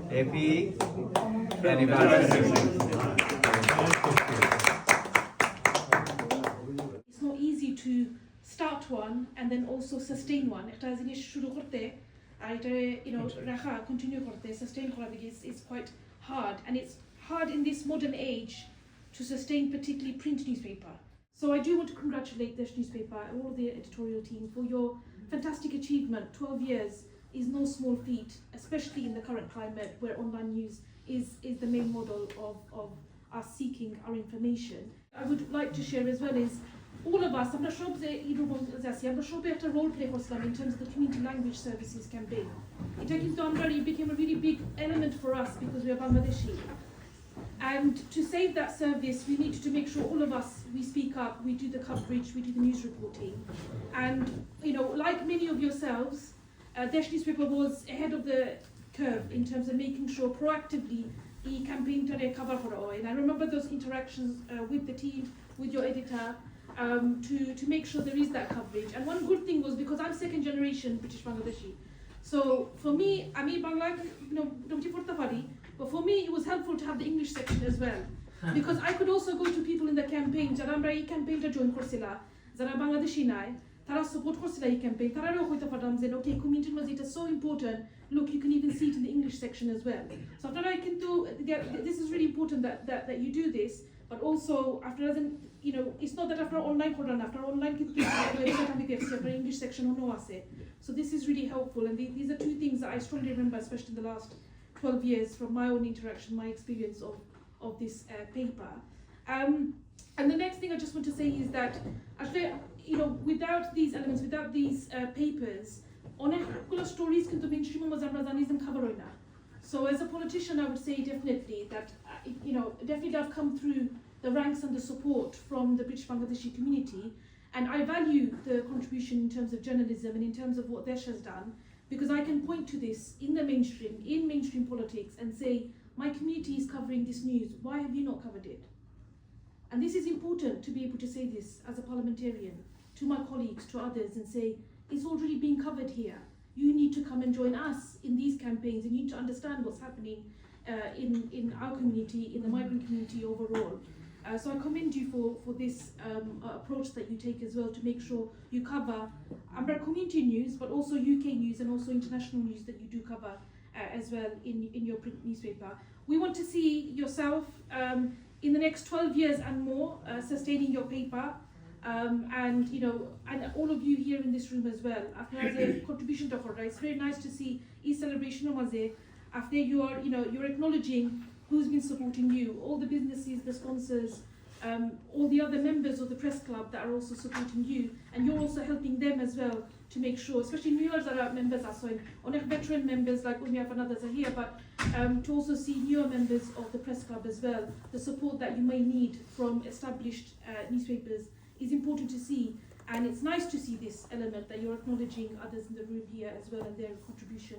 Happy anniversary. It's not easy to start one and then also sustain one. একটা জিনিস শুরু করতে আর এটা রাখা continue করতে sustain করা is quite hard, and it's hard in this modern age to sustain particularly print newspaper. So I do want to congratulate this newspaper and all of the editorial team for your fantastic achievement. 12 years is no small feat, especially in the current climate where online news is the main model of us seeking our information. I would like to share as well is all of us, আমরা সব যে আছি আমরা সবে একটা role play করছিলাম in terms of the community language services campaign. এটা কিন্তু it became a really big element for us because we are Bangladeshi. And to save that service, we need to make sure all of us, we speak up, we do the coverage, we do the news reporting. And, like many of yourselves, Desh newspaper was ahead of the curve in terms of making sure proactively the campaign to cover for all. And I remember those interactions with the team, with your editor, to make sure there is that coverage. And one good thing was because I'm second generation British Bangladeshi. So for me, Bangla, but for me it was helpful to have the English section as well. Because I could also go to people in the campaign, যারা আমরা এই ক্যাম্পেইনটা join করছিলা, যারা বাংলাদেশী নাই, তারা support করছিল এই campaign, তারাও হইতে পারতাম যে okay, community was it is so important, look you can even see it in the English section as well. So after I can do, this is really important that you do this, but also after it's not that after online program, after online website English section no আছে. So this is really helpful, and these are two things that I strongly remember, especially in the last 12 years from my own interaction, my experience of this paper. And the next thing I just want to say is that actually, without these elements, without these papers, অনেকগুলো stories কিন্তু mainstream আমরা জানি যে cover হয় না. So as a politician, I would say definitely that definitely I've come through the ranks and the support from the British Bangladeshi community, and I value the contribution in terms of journalism and in terms of what Desh has done, because I can point to this in the mainstream, in mainstream politics, and say, my community is covering this news, why have you not covered it? And this is important to be able to say this as a parliamentarian, to my colleagues, to others, and say, it's already being covered here. You need to come and join us in these campaigns, and you need to understand what's happening in our community, in the migrant community overall. So I commend you for this approach that you take as well, to make sure you cover Ambra community news, but also UK news and also international news that you do cover as well in your print newspaper. We want to see yourself in the next 12 years and more sustaining your paper, and all of you here in this room as well. After a contribution to Khorda, it's very nice to see each celebration of Maze. After you're acknowledging who's been supporting you, all the businesses, the sponsors, all the other members of the press club that are also supporting you, and you're also helping them as well to make sure, especially newer members are so veteran members like Umiyaf and others are here, but to also see newer members of the press club as well, the support that you may need from established newspapers is important to see, and it's nice to see this element that you're acknowledging others in the room here as well and their contribution